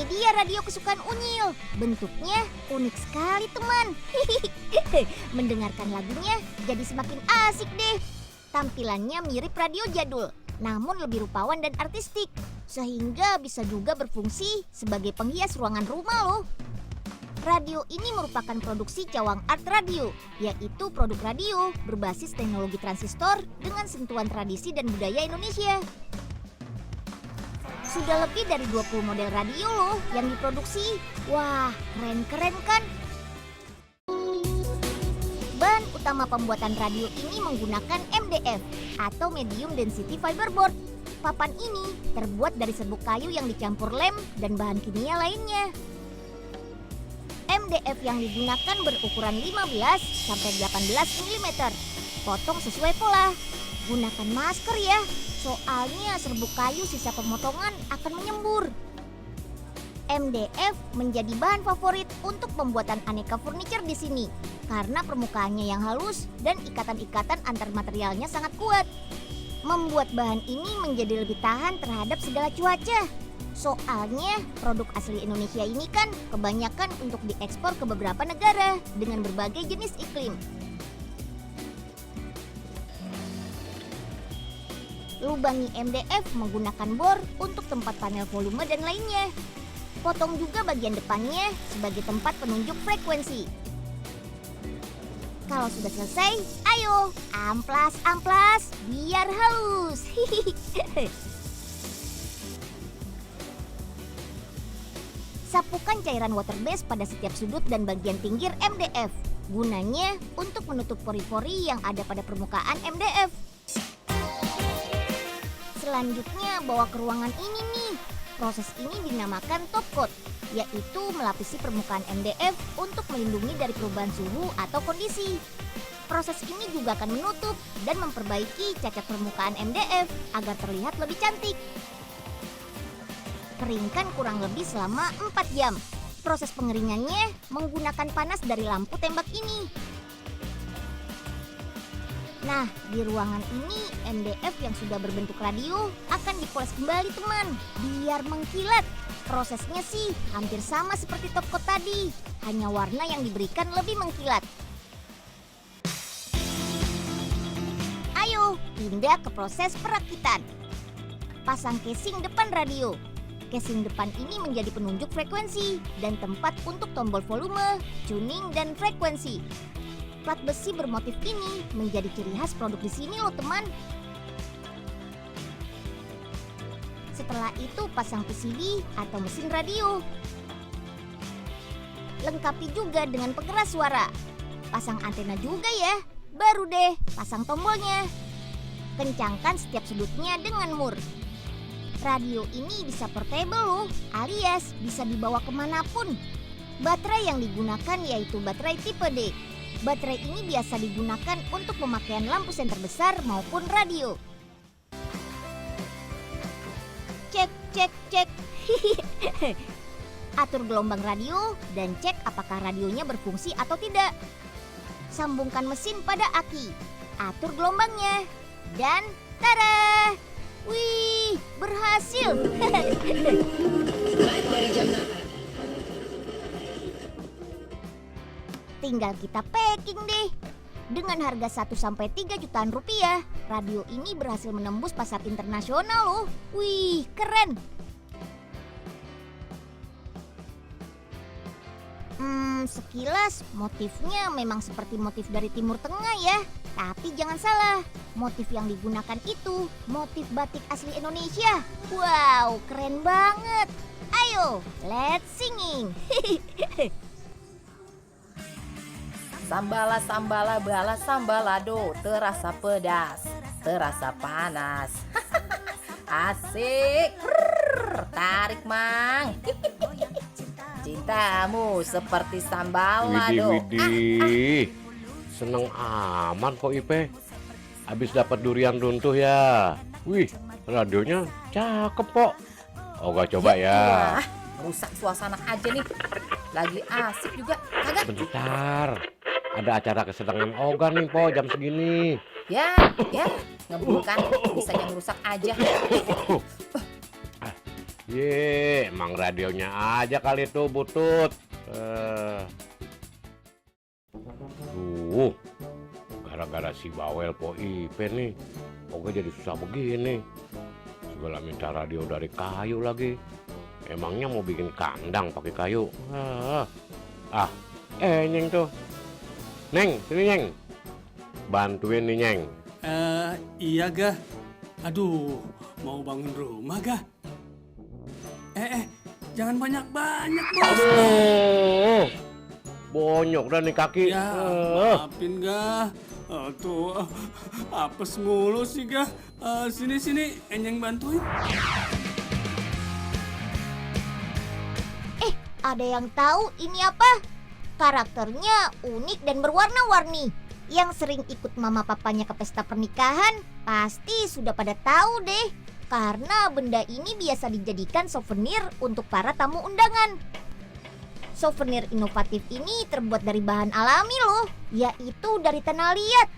dia radio kesukaan Unyil. Bentuknya unik sekali teman. Mendengarkan lagunya jadi semakin asik deh. Tampilannya mirip radio jadul, namun lebih rupawan dan artistik. Sehingga bisa juga berfungsi sebagai penghias ruangan rumah loh. Radio ini merupakan produksi Cawang Art Radio, yaitu produk radio berbasis teknologi transistor dengan sentuhan tradisi dan budaya Indonesia. Sudah lebih dari 20 model radio loh yang diproduksi. Wah, keren-keren kan? Bahan utama pembuatan radio ini menggunakan MDF atau Medium Density Fiberboard. Papan ini terbuat dari serbuk kayu yang dicampur lem dan bahan kimia lainnya. MDF yang digunakan berukuran 15 sampai 18 mm. Potong sesuai pola. Gunakan masker ya, soalnya serbuk kayu sisa pemotongan akan menyembur. MDF menjadi bahan favorit untuk pembuatan aneka furniture di sini karena permukaannya yang halus dan ikatan-ikatan antar materialnya sangat kuat. Membuat bahan ini menjadi lebih tahan terhadap segala cuaca. Soalnya produk asli Indonesia ini kan kebanyakan untuk diekspor ke beberapa negara dengan berbagai jenis iklim. Lubangi MDF menggunakan bor untuk tempat panel volume dan lainnya. Potong juga bagian depannya sebagai tempat penunjuk frekuensi. Kalau sudah selesai, ayo amplas biar halus. Sapukan cairan water base pada setiap sudut dan bagian pinggir MDF. Gunanya untuk menutup pori-pori yang ada pada permukaan MDF. Selanjutnya bawa ke ruangan ini nih. Proses ini dinamakan top coat, yaitu melapisi permukaan MDF untuk melindungi dari perubahan suhu atau kondisi. Proses ini juga akan menutup dan memperbaiki cacat permukaan MDF agar terlihat lebih cantik. Keringkan kurang lebih selama 4 jam. Proses pengeringannya menggunakan panas dari lampu tembak ini. Nah, di ruangan ini MDF yang sudah berbentuk radio akan dipoles kembali teman, biar mengkilat. Prosesnya sih hampir sama seperti top coat tadi, hanya warna yang diberikan lebih mengkilat. Ayo, pindah ke proses perakitan. Pasang casing depan radio. Casing depan ini menjadi penunjuk frekuensi dan tempat untuk tombol volume, tuning, dan frekuensi. Plat besi bermotif ini menjadi ciri khas produk di sini loh teman. Setelah itu pasang PCB atau mesin radio. Lengkapi juga dengan pengeras suara. Pasang antena juga ya. Baru deh pasang tombolnya. Kencangkan setiap sudutnya dengan mur. Radio ini bisa portable loh, alias bisa dibawa kemanapun. Baterai yang digunakan yaitu baterai tipe D. Baterai ini biasa digunakan untuk pemakaian lampu senter besar maupun radio. Cek. Atur gelombang radio dan cek apakah radionya berfungsi atau tidak. Sambungkan mesin pada aki. Atur gelombangnya. Dan tada! Wih, berhasil. Tinggal kita packing deh. Dengan harga 1-3 jutaan rupiah, radio ini berhasil menembus pasar internasional loh. Wih, keren. Sekilas motifnya memang seperti motif dari Timur Tengah ya. Tapi jangan salah, motif yang digunakan itu motif batik asli Indonesia. Wow, keren banget. Ayo, let's singing. Sambala bala sambalado, terasa pedas, terasa panas. Asik. Tarik mang. Cintamu seperti sambalado. Widih. Seneng aman kok Ipe. Habis dapat durian runtuh ya. Wih, radionya cakep kok. Oga coba ya. Wah, rusak suasana aja nih. Lagi asik juga, kagak? Bentar. Ada acara kesenangan Oga nih po jam segini. Ya, ngebul kan, bisa yang rusak aja. Emang radionya aja kali itu butut. Gara-gara si bawel Po Ipe nih, Oga jadi susah begini. Segala minta radio dari kayu lagi. Emangnya mau bikin kandang pakai kayu? Nyeng tuh. Neng, sini Nyeng. Bantuin nih Nyeng. Iya Gah. Aduh, mau bangun rumah Gah. Jangan banyak-banyak bos. Aduh, bonyok dah nih kaki. Ya, maafin Gah. Tuh, apes mulu sih Gah. Sini, Enyeng bantuin. Ada yang tahu ini apa? Karakternya unik dan berwarna-warni. Yang sering ikut mama papanya ke pesta pernikahan pasti sudah pada tahu deh. Karena benda ini biasa dijadikan souvenir untuk para tamu undangan. Souvenir inovatif ini terbuat dari bahan alami loh, yaitu dari tanah liat.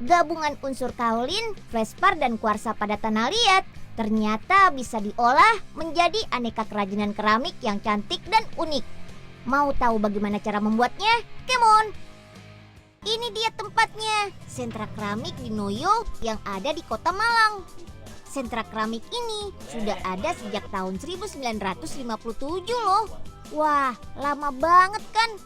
Gabungan unsur kaolin, fluorspar dan kuarsa pada tanah liat ternyata bisa diolah menjadi aneka kerajinan keramik yang cantik dan unik. Mau tahu bagaimana cara membuatnya? Come on! Ini dia tempatnya, sentra keramik di Noyo yang ada di Kota Malang. Sentra keramik ini sudah ada sejak tahun 1957 loh. Wah, lama banget kan?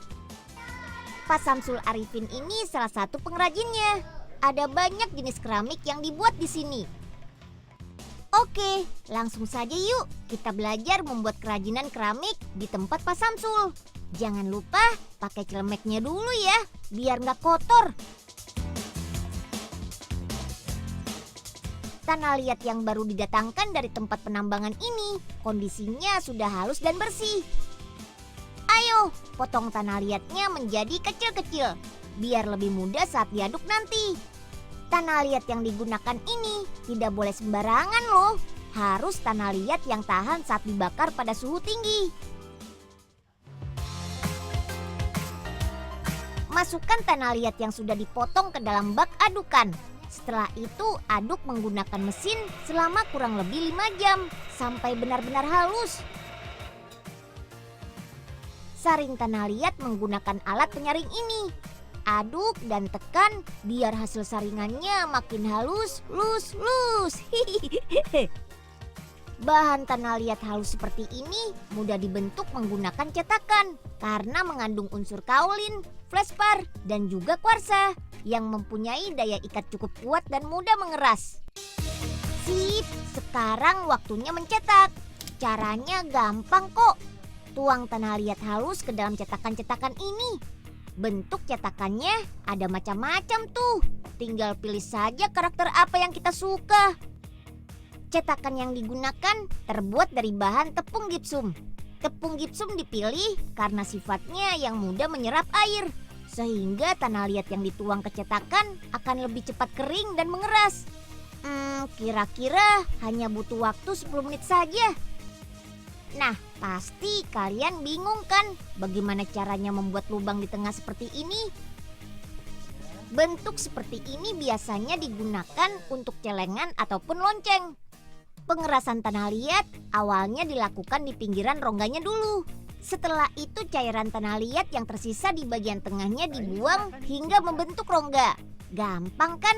Pak Samsul Arifin ini salah satu pengrajinnya. Ada banyak jenis keramik yang dibuat di sini. Oke, langsung saja yuk kita belajar membuat kerajinan keramik di tempat Pak Samsul. Jangan lupa pakai celemeknya dulu ya, biar nggak kotor. Tanah liat yang baru didatangkan dari tempat penambangan ini kondisinya sudah halus dan bersih. Ayo, potong tanah liatnya menjadi kecil-kecil, biar lebih mudah saat diaduk nanti. Tanah liat yang digunakan ini tidak boleh sembarangan loh. Harus tanah liat yang tahan saat dibakar pada suhu tinggi. Masukkan tanah liat yang sudah dipotong ke dalam bak adukan. Setelah itu aduk menggunakan mesin selama kurang lebih 5 jam sampai benar-benar halus. Saring tanah liat menggunakan alat penyaring ini. Aduk dan tekan biar hasil saringannya makin halus, lus. Bahan tanah liat halus seperti ini mudah dibentuk menggunakan cetakan karena mengandung unsur kaolin, fluorspar, dan juga kuarsa yang mempunyai daya ikat cukup kuat dan mudah mengeras. Sip, sekarang waktunya mencetak. Caranya gampang kok. Tuang tanah liat halus ke dalam cetakan-cetakan ini. Bentuk cetakannya ada macam-macam tuh. Tinggal pilih saja karakter apa yang kita suka. Cetakan yang digunakan terbuat dari bahan tepung gipsum. Tepung gipsum dipilih karena sifatnya yang mudah menyerap air. Sehingga tanah liat yang dituang ke cetakan akan lebih cepat kering dan mengeras. Kira-kira hanya butuh waktu 10 menit saja. Nah, pasti kalian bingung kan bagaimana caranya membuat lubang di tengah seperti ini? Bentuk seperti ini biasanya digunakan untuk celengan ataupun lonceng. Pengerasan tanah liat awalnya dilakukan di pinggiran rongganya dulu. Setelah itu cairan tanah liat yang tersisa di bagian tengahnya dibuang hingga membentuk rongga. Gampang kan?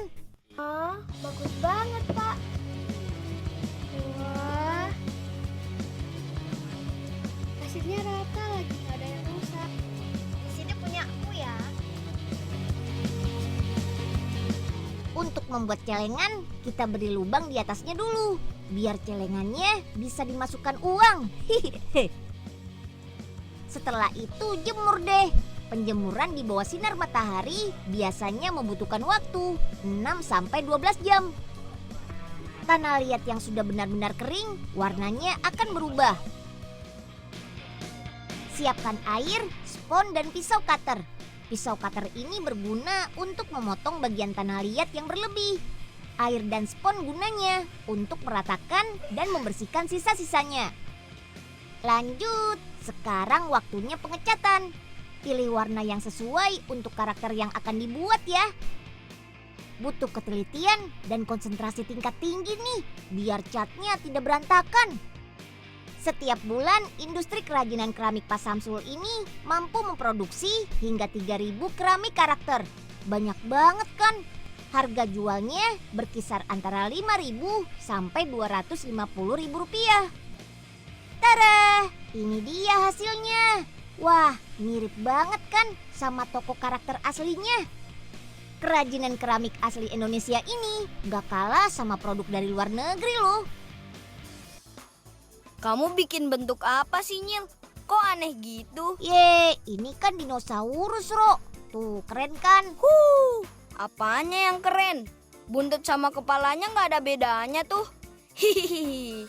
Oh, bagus banget, Pak. Wah. Pasirnya rata lagi, nggak ada yang rusak. Di sini punya aku ya. Untuk membuat celengan, kita beri lubang di atasnya dulu, biar celengannya bisa dimasukkan uang. Setelah itu jemur deh. Penjemuran di bawah sinar matahari biasanya membutuhkan waktu 6-12 jam. Tanah liat yang sudah benar-benar kering, warnanya akan berubah. Siapkan air, spons, dan pisau cutter. Pisau cutter ini berguna untuk memotong bagian tanah liat yang berlebih. Air dan spons gunanya untuk meratakan dan membersihkan sisa-sisanya. Lanjut, sekarang waktunya pengecatan. Pilih warna yang sesuai untuk karakter yang akan dibuat ya. Butuh ketelitian dan konsentrasi tingkat tinggi nih, biar catnya tidak berantakan. Setiap bulan, industri kerajinan keramik Pak Samsul ini mampu memproduksi hingga 3.000 keramik karakter. Banyak banget kan? Harga jualnya berkisar antara 5.000 sampai 250.000 rupiah. Tara, ini dia hasilnya. Wah, mirip banget kan sama toko karakter aslinya. Kerajinan keramik asli Indonesia ini gak kalah sama produk dari luar negeri loh. Kamu bikin bentuk apa sih, Nyil? Kok aneh gitu? Ye, ini kan dinosaurus, Ro. Tuh, keren kan? Apanya yang keren? Buntut sama kepalanya nggak ada bedanya tuh. Hihihi.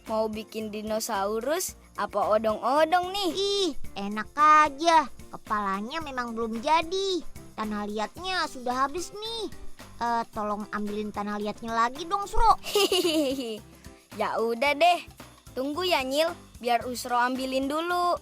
Mau bikin dinosaurus apa odong-odong nih? Ih, enak aja. Kepalanya memang belum jadi. Tanah liatnya sudah habis nih. Tolong ambilin tanah liatnya lagi dong, Sro. Hihihi. Ya udah deh. Tunggu ya, Nyil, biar Usro ambilin dulu.